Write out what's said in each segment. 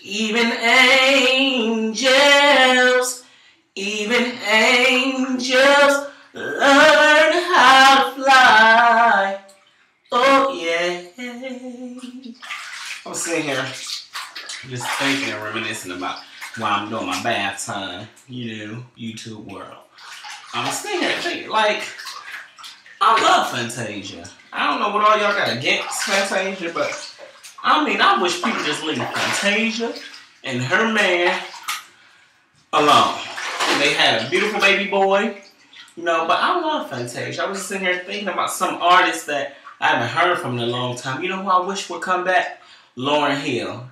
Even angels, learn how to fly. Oh yeah. I'm sitting here just thinking and reminiscing about while I'm doing my bath time, YouTube world. I'm sitting here thinking, like, I love Fantasia. I don't know what all y'all got against Fantasia, but I mean, I wish people just leave Fantasia and her man alone. And they had a beautiful baby boy, but I love Fantasia. I was sitting here thinking about some artists that I haven't heard from in a long time. You know who I wish would come back? Lauryn Hill.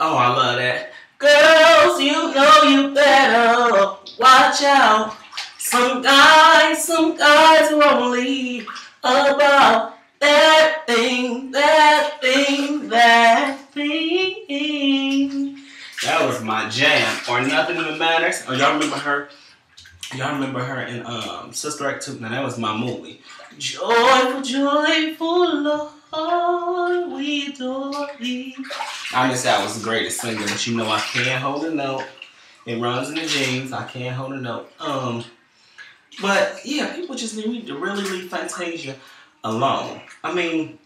Oh, I love that. Girls, you know you better watch out. Some guys are only about that thing. That was my jam. Or Nothing Even Matters. Oh, y'all remember her? Y'all remember her in Sister Act 2? Now, that was my movie. Joyful Lord, we adore thee. I just say I was the greatest singer, but I can't hold a note. It runs in the genes. I can't hold a note. But yeah, people just need to really leave Fantasia alone. I mean,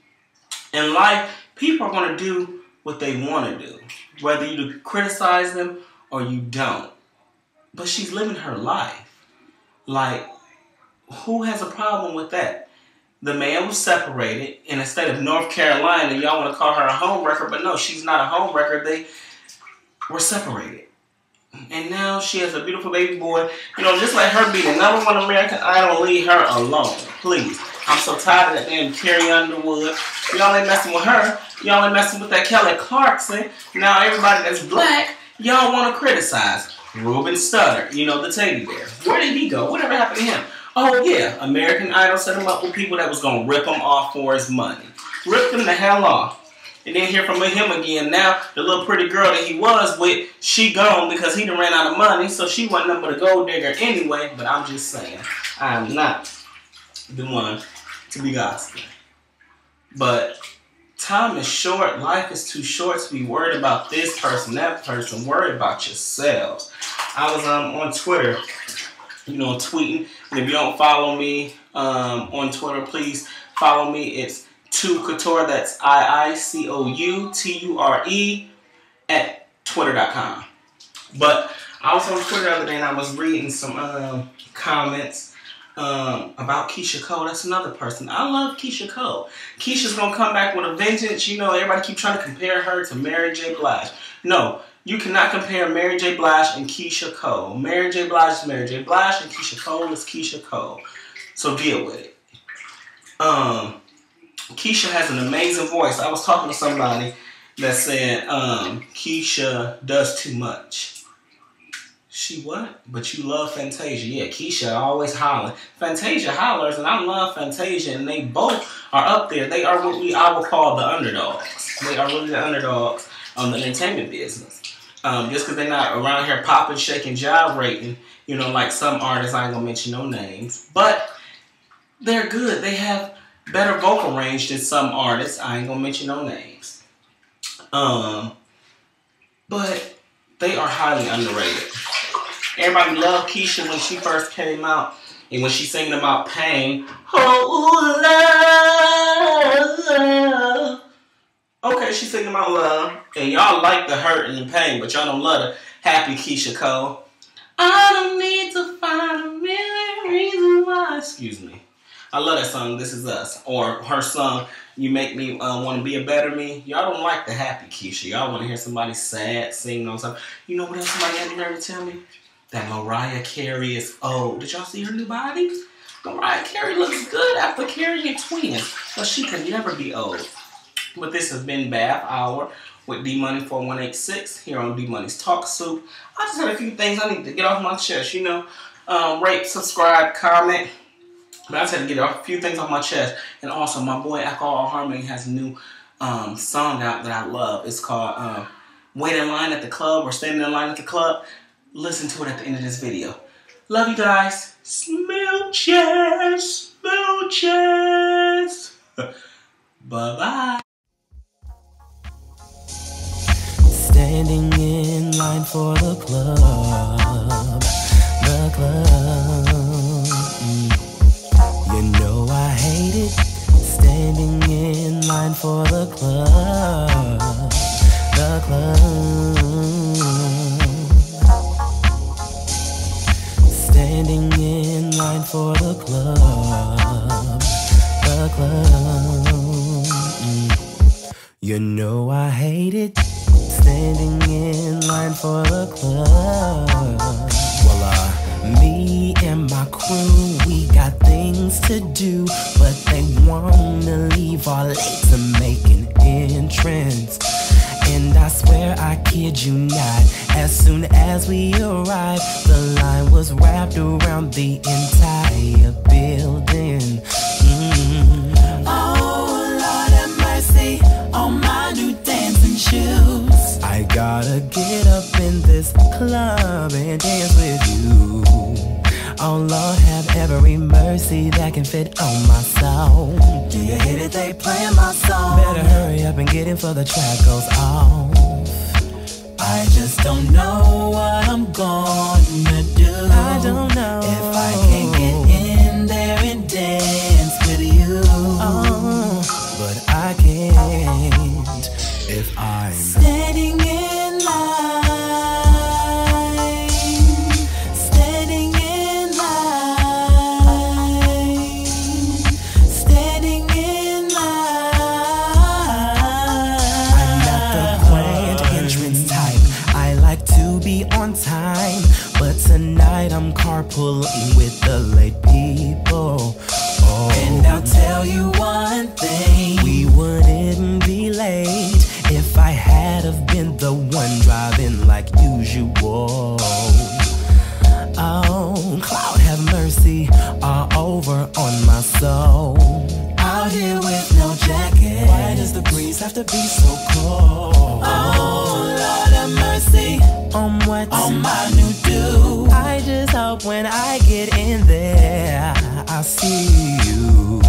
in life, people are going to do what they want to do, whether you criticize them or you don't. But she's living her life. Like, who has a problem with that? The man was separated in the state of North Carolina. Y'all want to call her a homewrecker, but no, she's not a homewrecker. They were separated. And now she has a beautiful baby boy. Just let her be the #1 American Idol. Leave her alone, please. I'm so tired of that damn Carrie Underwood. Y'all ain't messing with her. Y'all ain't messing with that Kelly Clarkson. Now everybody that's black, y'all want to criticize. Ruben Studdard, the teddy bear. Where did he go? Whatever happened to him? Oh yeah, American Idol set him up with people that was going to rip him off for his money. Rip him the hell off. And then hear from him again. Now, the little pretty girl that he was with, she gone because he done ran out of money, so she wasn't nothing but a gold digger anyway. But I'm just saying, I'm not the one to be gossiping. But time is short. Life is too short to be worried about this person, that person. Worry about yourselves. I was on Twitter, tweeting. And if you don't follow me on Twitter, please follow me. It's TooCouture, that's IICOUTURE at Twitter.com. But I was on Twitter the other day and I was reading some comments about Keyshia Cole. That's another person. I love Keyshia Cole. Keisha's going to come back with a vengeance. Everybody keep trying to compare her to Mary J. Blige. No, you cannot compare Mary J. Blige and Keyshia Cole. Mary J. Blige is Mary J. Blige and Keyshia Cole is Keyshia Cole. So deal with it. Keyshia has an amazing voice. I was talking to somebody that said Keyshia does too much. She what? But you love Fantasia. Yeah, Keyshia always hollering. Fantasia hollers, and I love Fantasia, and they both are up there. They are what I would call the underdogs. They are really the underdogs on the entertainment business. Just because they're not around here popping, shaking, gyrating, like some artists, I ain't going to mention no names. But they're good. They have better vocal range than some artists. I ain't gonna mention no names. But they are highly underrated. Everybody loved Keyshia when she first came out. And when she's singing about pain. Oh, love. Okay, she's singing about love. And y'all like the hurt and the pain, but y'all don't love the happy Keyshia Cole. I don't need to find a million reasons why. Excuse me. I love that song, This Is Us. Or her song, You Make Me Want to Be a Better Me. Y'all don't like the happy Keyshia. Y'all want to hear somebody sad singing on something. You know what else somebody had to never tell me? That Mariah Carey is old. Did y'all see her new body? Mariah Carey looks good after carrying twins. But she can never be old. But this has been Bath Hour with D-Money 4186 here on D-Money's Talk Soup. I just had a few things I need to get off my chest. Rate, subscribe, comment. But I just had to get a few things off my chest. And also, my boy Alcohol Harmony has a new song out that I love. It's called Wait in Line at the Club or Standing in Line at the Club. Listen to it at the end of this video. Love you guys. Smooches. Smooches. Bye-bye. Stay Standing in line for the club. The club. You know I hate it. Standing in line for the club. The club. Standing in line for the club. The club. You know I hate it. Standing in line for the club. Well, me and my crew, we got things to do, but they wanna leave all late to make an entrance. And I swear I kid you not, as soon as we arrived, the line was wrapped around the entire building. Oh, Lord have mercy on my new dancing shoes. I gotta get up in this club and dance with you. Oh Lord, have every mercy that can fit on my soul. Do you hear it? They playing my song. Better hurry up and get in for the track goes off. I just don't know what I'm gonna do. I don't know if I can get in there and dance with you. Oh, but I can't if I'm standing in line. Time, but tonight I'm carpooling with the late people. Oh, and I'll tell you one thing, we wouldn't be late if I had have been the one driving like usual. Oh, Cloud have mercy all over on my soul. Out here with no jacket, why does the breeze have to be so cold? Oh, Lord have mercy on what? On my new do. I just hope when I get in there, I see you.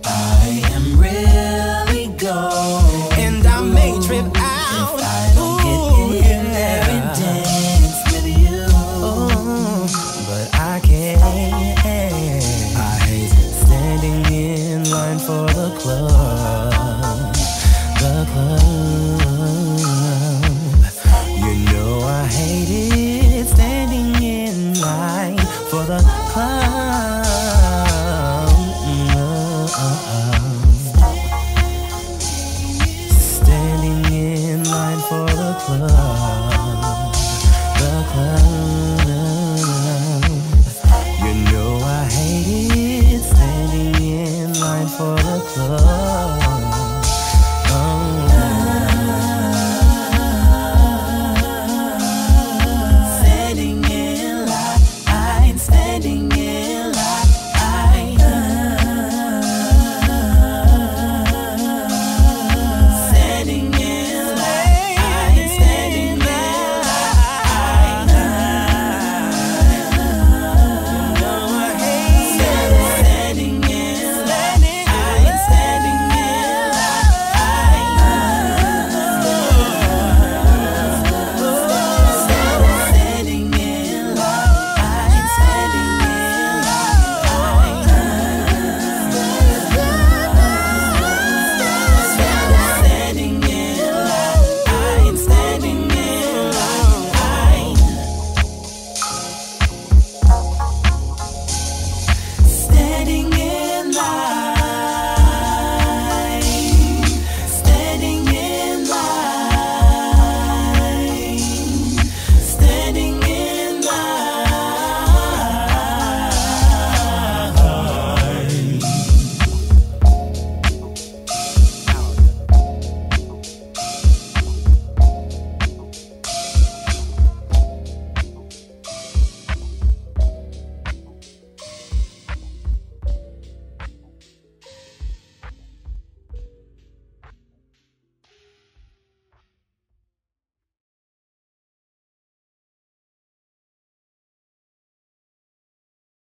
I am really going, and I may trip out if I don't get in there and dance with you. Oh, but I can't. I hate standing in line for the club. The club. You know I hate it, standing in line for the club. Standing in line for the club.